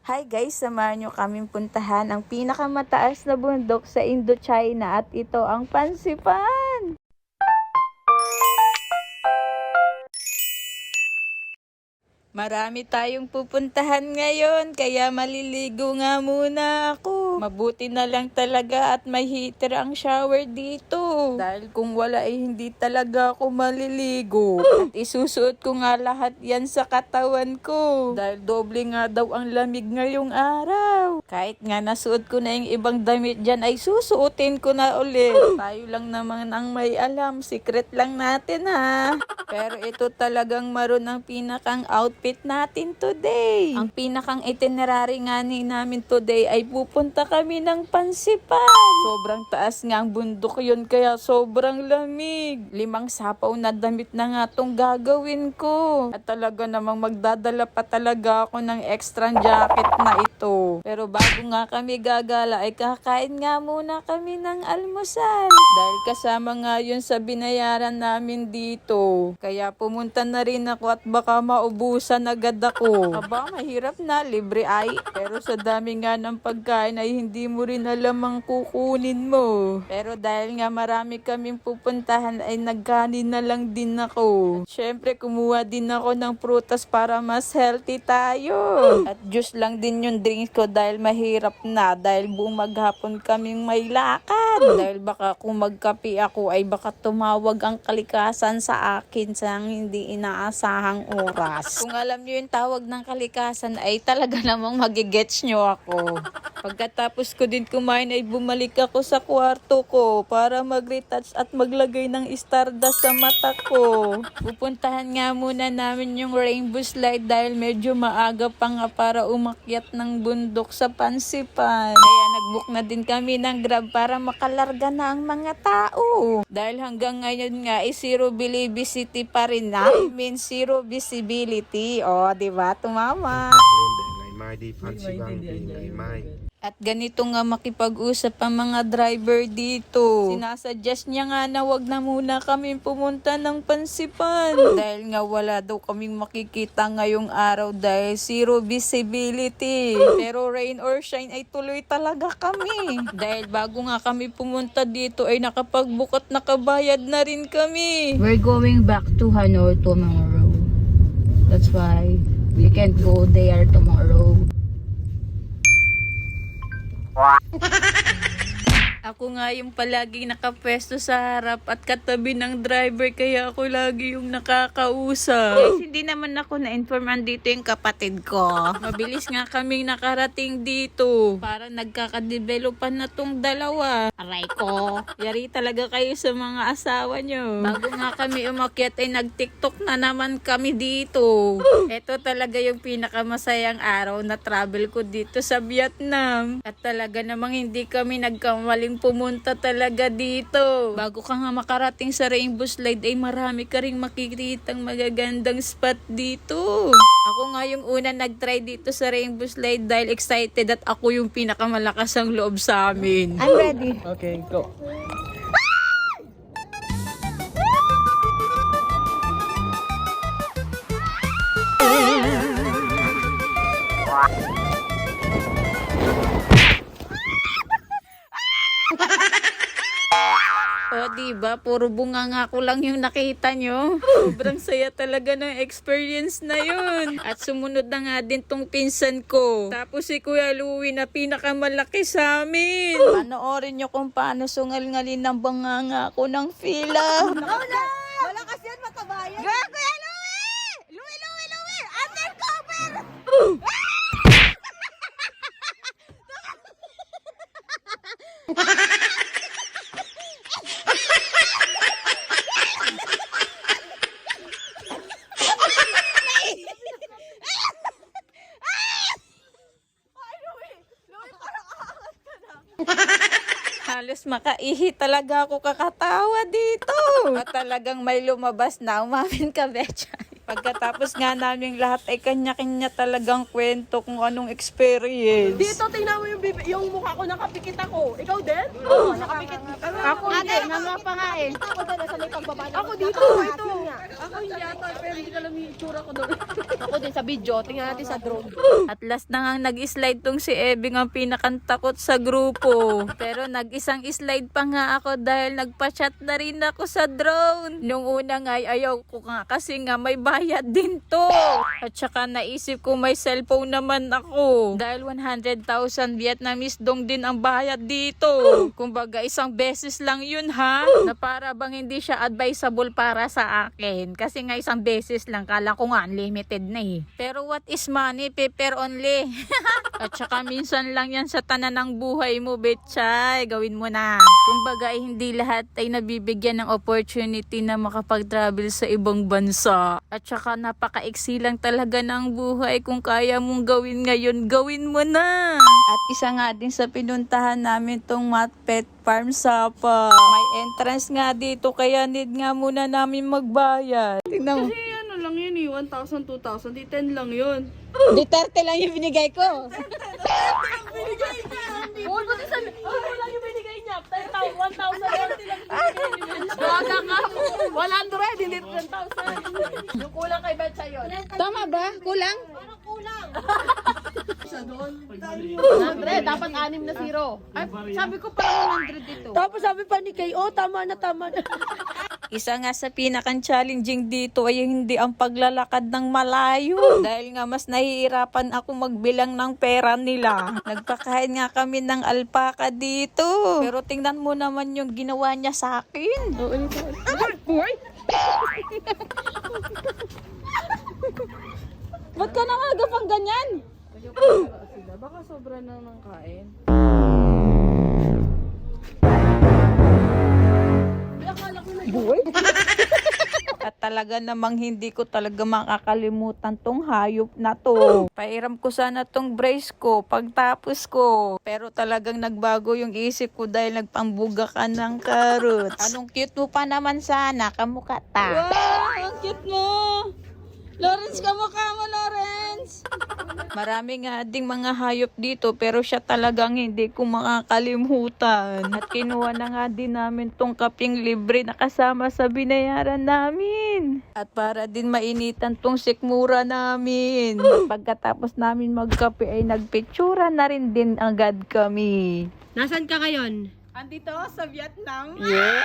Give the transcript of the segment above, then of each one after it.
Hi guys, samahan nyo kaming puntahan ang pinakamataas na bundok sa Indochina at ito ang Pansipan! Marami tayong pupuntahan ngayon, kaya maliligo nga muna ako. Mabuti na lang talaga at may heater ang shower dito. Dahil kung wala ay hindi talaga ako maliligo. At isusuot ko nga lahat yan sa katawan ko. Dahil doble nga daw ang lamig ngayong araw. Kahit nga nasuot ko na yung ibang damit dyan ay susuotin ko na ulit. Tayo lang naman ang may alam, secret lang natin ha. Pero ito talagang maroon ang pinakang outfit natin today. Ang pinakang itinerary nga namin today ay pupunta kami ng Pansipan. Sobrang taas nga ang bundok yun kaya sobrang lamig. 5 sapaw na damit na nga tong gagawin ko. At talaga namang magdadala pa talaga ako ng extra jacket na ito. Pero bago nga kami gagala ay kakain nga muna kami ng almusal. Dahil kasama nga yun sa binayaran namin dito. Kaya pumunta na rin ako at baka maubusan agad ako. Aba, mahirap na, libre ay. Pero sa dami nga ng pagkain ay hindi mo rin alam ang kukunin mo. Pero dahil nga marami kaming pupuntahan ay nagkanin na lang din ako. At syempre kumuha din ako ng prutas para mas healthy tayo. At juice lang din yung drinks ko dahil mahirap na. Dahil buong maghapon kaming may lakad. Dahil baka kung magkape ako ay baka tumawag ang kalikasan sa akin sa hindi inaasahang oras. Kung alam nyo yung tawag ng kalikasan ay talaga namang magigets nyo ako. Pagkatapos ko din kumain ay bumalik ako sa kwarto ko para mag-retouch at maglagay ng stardust sa mata ko. Pupuntahan nga muna namin yung rainbow slide dahil medyo maaga pa nga para umakyat ng bundok sa Pansipan. Kaya nag-book na din kami ng Grab para makalarga na ang mga tao. Dahil hanggang ngayon nga ay zero visibility pa rin na. I mean zero visibility. O, diba? Tumama. At ganito nga makipag-usap ang mga driver dito. Sinasuggest niya nga na wag na muna kami pumunta ng Pansipan. Dahil nga wala daw kaming makikita ngayong araw dahil zero visibility. Pero rain or shine ay tuloy talaga kami. Dahil bago nga kami pumunta dito ay nakapag-book at nakabayad na rin kami. We're going back to Hanoi tomorrow. That's why we can't go there tomorrow. Ako nga yung palaging nakapwesto sa harap at katabi ng driver kaya ako lagi yung nakakausap. Guys, hindi naman ako na-informan dito yung kapatid ko. Mabilis nga kaming nakarating dito. Para nagkakadevelopan na tong dalawa. Aray ko. Yari talaga kayo sa mga asawa nyo. Bago nga kami umakyat ay nag-tiktok na naman kami dito. Ito talaga yung pinakamasayang araw na travel ko dito sa Vietnam. At talaga namang hindi kami nagkamaling pumunta talaga dito. Bago ka nga makarating sa rainbow slide ay marami ka ring makikitang magagandang spot dito. Ako nga yung una nag-try dito sa rainbow slide dahil excited at ako yung pinakamalakas ang loob sa amin. I'm ready. Okay, go. O, diba? Puro bunganga ko lang yung nakita nyo. Sobrang saya talaga ng experience na yun. At sumunod na nga din tong pinsan ko. Tapos si Kuya Louie na pinakamalaki sa amin. Panoorin nyo kung paano sungal-ngalin ng bunganga ko ng fila. Wala kasi yan makabayan. Kuya Louie! Louie! Undercover! Halos makaihi talaga ako kakatawa dito. At talagang may lumabas na, umamin ka, Betchay. Pagkatapos nga namin lahat ay kanya-kanya talagang kwento kung anong experience. Dito, tingnan mo yung mukha ko, nakapikit ako. Ikaw din? Oo, nakapikit. Ako hindi. Nangapa nga eh. Ako doon, nasa may pagbaba. Ako dito, ito. Ako hindi ata, pero hindi ka lang yung itsura ko doon. Ako din sa video, tingnan natin sa drone. At last na nga nag-slide tong si Ebing ang pinakantakot sa grupo. Pero nag-isang slide pa nga ako dahil nagpa-chat na rin ako sa drone. Nung una nga ay ayaw ko nga kasi nga may bayad din to. At saka naisip ko may cellphone naman ako. Dahil 100,000 Vietnamese dong din ang bayad dito. Kumbaga isang beses lang yun ha. Na para bang hindi siya advisable para sa akin. Kasi nga isang beses lang. Kala ko nga unlimited na eh. Pero what is money? Paper only. At saka minsan lang yan sa tanan ng buhay mo, betchay. Gawin mo na. Kumbaga hindi lahat ay nabibigyan ng opportunity na makapag-travel sa ibang bansa. At saka napakaiksi lang talaga ng buhay. Kung kaya mong gawin ngayon, gawin mo na. At isa nga din sa pinuntahan namin tong Mat Pet Farm Sapa. May entrance nga dito kaya need nga muna namin magbayad. Tingnan mo. Kasi ano lang yun eh, 1,000, 2,000, di 10 lang yun. Di 30 lang yung binigay ko. Binigay niya! Oo, buti sabi, ano lang yung binigay niya? 1,000 lang binigay niya. Baga ka! 100, hindi 10,000. Yung kulang kay Betsa yun. Tama ba? Kulang? Parang kulang. Isa doon. 100, dapat 6 na zero. Ay, sabi ko parang 100 dito. Tapos sabi pa ni Kay, oh tama na, tama na. Isa nga sa pinakang-challenging dito ay hindi ang paglalakad ng malayo. Dahil nga mas nahihirapan ako magbilang ng pera nila. Nagpakain nga kami ng alpaka dito. Pero tingnan mo naman yung ginawa niya sa akin. Boy? Ba't ka nakagapang ganyan? Baka sobra na ng kain. At talaga namang hindi ko talaga makakalimutan tong hayop na to. Pairam ko sana tong brace ko pagtapos ko. Pero talagang nagbago yung isip ko dahil nagpambuga ka ng carrots. Anong cute mo pa naman sana, kamukha ta. Wow, ang cute mo! Lawrence, kamukha mo, Lawrence! Marami nga ding mga hayop dito pero siya talagang hindi ko makakalimutan. At kinuha na nga din namin tong kaping libre na kasama sa binayaran namin. At para din mainitan tong sikmura namin. Pagkatapos namin magkape ay nagpitsura na rin din agad kami. Nasaan ka ngayon? Andito sa Vietnam. Yeah.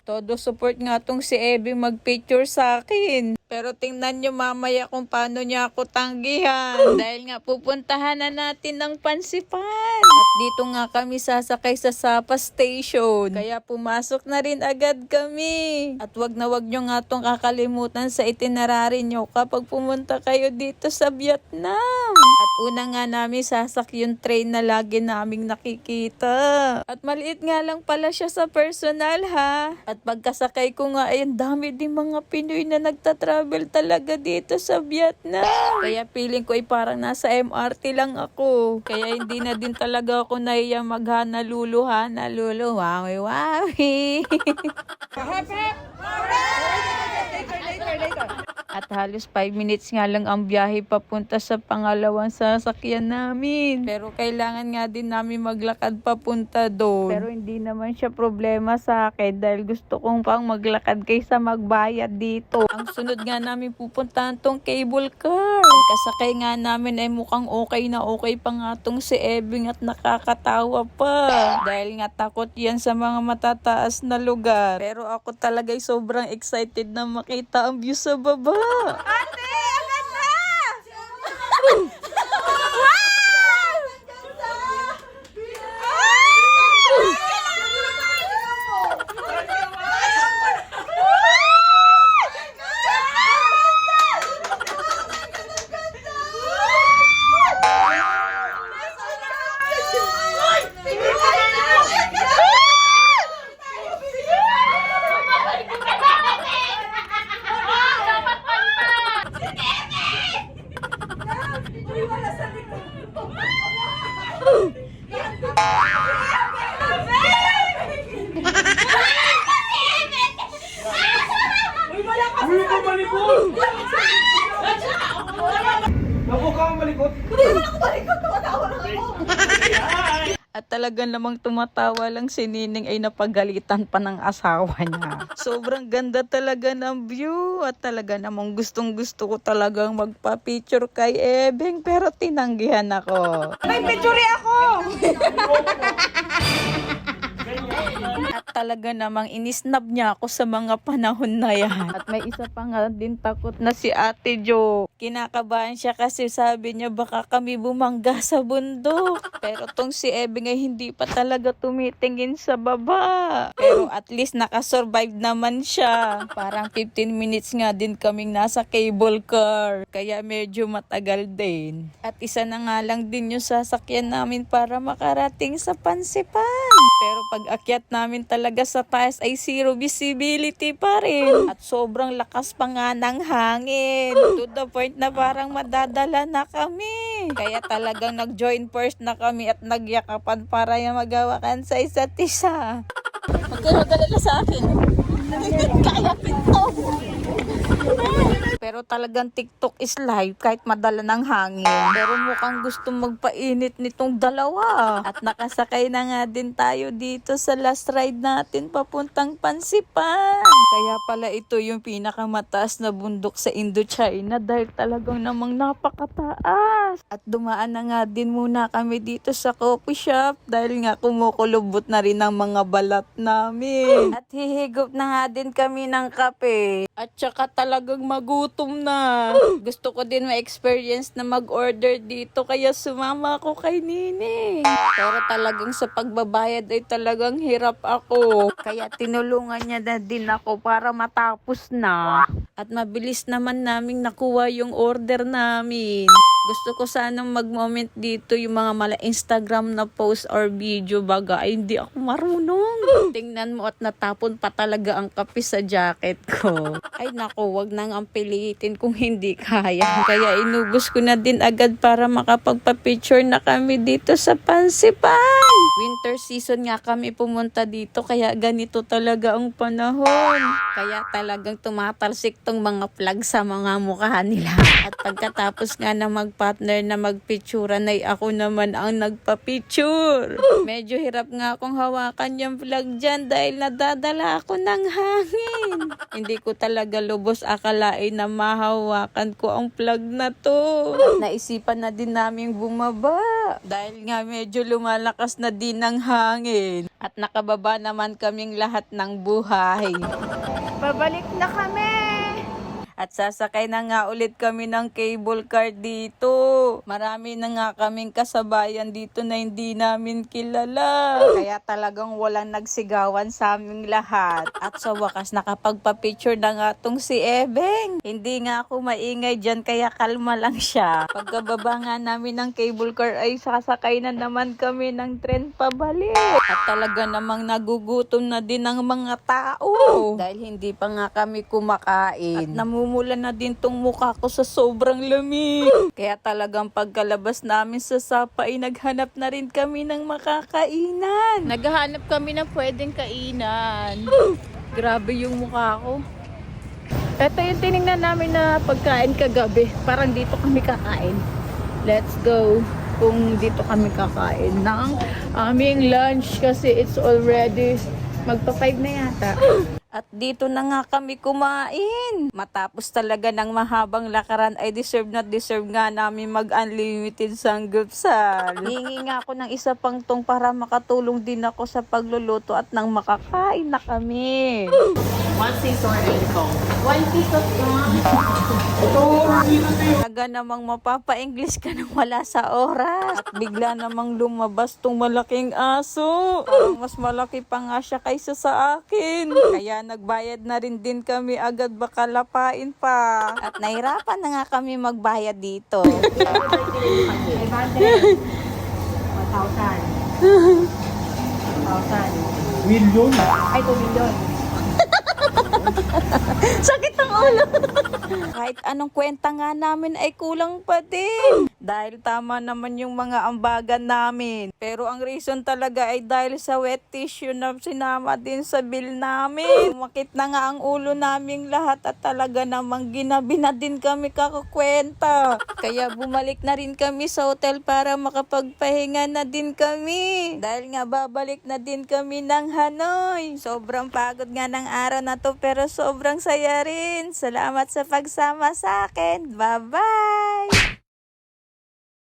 Todo support nga tong si Evie magpicture sa akin. Pero tingnan nyo mamaya kung paano niya ako tanggihan. Dahil nga pupuntahan na natin ng Pansipan. At dito nga kami sasakay sa Sapa Station. Kaya pumasok na rin agad kami. At wag na wag nyo nga tong kakalimutan sa itinerary nyo kapag pumunta kayo dito sa Vietnam. At una nga namin sasak yung train na lagi naming nakikita. At maliit nga lang pala siya sa personal ha. At pagkasakay ko nga ay ang dami din mga Pinoy na nagtatravel talaga dito sa Vietnam. Kaya feeling ko ay parang nasa MRT lang ako. Kaya hindi na din talaga ako nahiya maghanalulu. Wawi wawi. At halos 5 minutes nga lang ang biyahe papunta sa pangalawang sasakyan namin. Pero kailangan nga din namin maglakad papunta doon. Pero hindi naman siya problema sa akin dahil gusto kong pang maglakad kaysa magbayad dito. Ang sunod nga namin pupuntahan tong cable car. Kasakay nga namin ay mukhang okay na okay pa nga tong si Ebing at nakakatawa pa. Dahil nga takot yan sa mga matataas na lugar. Pero ako talaga'y sobrang excited na makita ang view sa baba. Ate, ang ganda! Dapat malikot. Hindi naman ako malikot, tumatawa lang ako. At talaga namang tumatawa lang si Nining ay napagalitan pa ng asawa niya. Sobrang ganda talaga ng view at talaga namang gustong gusto ko talagang magpa-picture kay Ebeng pero tinanggihan ako. May picture ako! At talaga namang inisnab niya ako sa mga panahon na yan. At may isa pa nga din takot na si Ate Jo. Kinakabahan siya kasi sabi niya baka kami bumangga sa bundok. Pero tong si Ebing ay hindi pa talaga tumitingin sa baba. Pero at least nakasurvive naman siya. Parang 15 minutes nga din kaming nasa cable car. Kaya medyo matagal din. At isa na nga lang din yung sasakyan namin para makarating sa Pansipan. Pero pag akyat namin talaga sa taas ay zero visibility pa rin. At sobrang lakas pa nga ng hangin. To the point na parang madadala na kami. Kaya talagang nag-join first na kami at nagyakapan para yung magawakan sa isa't isa. Magkano sa akin? Kaya pinto. Pero talagang TikTok is live kahit madala ng hangin. Pero mukhang gusto magpainit nitong dalawa. At nakasakay na nga din tayo dito sa last ride natin papuntang Pansipan. Kaya pala ito yung pinakamataas na bundok sa Indochina dahil talagang namang napakataas. At dumaan na nga din muna kami dito sa coffee shop dahil nga kumukulubot na rin ang mga balat namin. At hihigop na nga din kami ng kape. At saka talagang magutom na. Gusto ko din ma-experience na mag-order dito kaya sumama ako kay Nini. Pero talagang sa pagbabayad ay talagang hirap ako. Kaya tinulungan niya na din ako para matapos na. At mabilis naman naming nakuha yung order namin. Gusto ko sanang mag-moment dito yung mga mala Instagram na post or video baga ay hindi ako marunong. Tingnan mo at natapon pa talaga ang kape sa jacket ko. Ay nako, wag nang ang pilitin kung hindi kaya. Kaya inubos ko na din agad para makapagpa-picture na kami dito sa Pansipan. Winter season nga kami pumunta dito kaya ganito talaga ang panahon. Kaya talagang tumatalsik tong mga flag sa mga mukha nila. At pagkatapos nga na partner na magpicturean ay ako naman ang nagpa-picture. Medyo hirap nga akong hawakan yung vlog dyan dahil nadadala ako ng hangin. Hindi ko talaga lubos akalain na mahawakan ko ang vlog na to. Naisipan na din namin bumaba dahil nga medyo lumalakas na din ang hangin. At nakababa naman kaming lahat ng buhay. Pabalik na kami! At sasakay na nga ulit kami ng cable car dito. Marami na nga kaming kasabayan dito na hindi namin kilala. Kaya talagang walang nagsigawan sa aming lahat. At sa wakas nakapagpa-picture na nga tong si Ebeng. Hindi nga ako maingay dyan kaya kalma lang siya. Pagkababa nga namin ng cable car ay sasakay na naman kami ng tren pabalik. At talaga namang nagugutom na din ang mga tao. Dahil hindi pa nga kami kumakain. At namumula na din tong mukha ko sa sobrang lamig. Kaya talagang pagkalabas namin sa Sapa ay naghanap na rin kami ng makakainan. Naghahanap kami ng pwedeng kainan. Grabe yung mukha ko. Ito yung tinignan namin na pagkain kagabi. Parang dito kami kakain. Let's go. Kung dito kami kakain ng aming lunch kasi it's already magpa-5 na yata. At dito na nga kami kumain. Matapos talaga ng mahabang lakaran ay deserve nga namin mag-unlimited sanggupsal. Hingi nga ako ng isa pang tong para makatulong din ako sa pagluluto at nang makakain na kami. One season and coke. One piece of Talaga namang mapapa-English ka nang wala sa oras. At bigla namang lumabas tong malaking aso. Parang mas malaki pa nga siya kaysa sa akin. Kaya nagbayad na rin din kami agad baka lapain pa. At nahirapan na nga kami magbayad dito. 1,000,000. Ay, 2 million. Sakit ang Kahit anong kwenta nga namin ay kulang pa din. Dahil tama naman yung mga ambagan namin. Pero ang reason talaga ay dahil sa wet tissue na sinama din sa bill namin. Makit na nga ang ulo naming lahat at talaga namang ginabi na din kami kakakwenta. Kaya bumalik na rin kami sa hotel para makapagpahinga na din kami. Dahil nga babalik na din kami ng Hanoi. Sobrang pagod nga ng araw na to pero sobrang saya rin. Salamat sa pagsama sa akin. Bye-bye!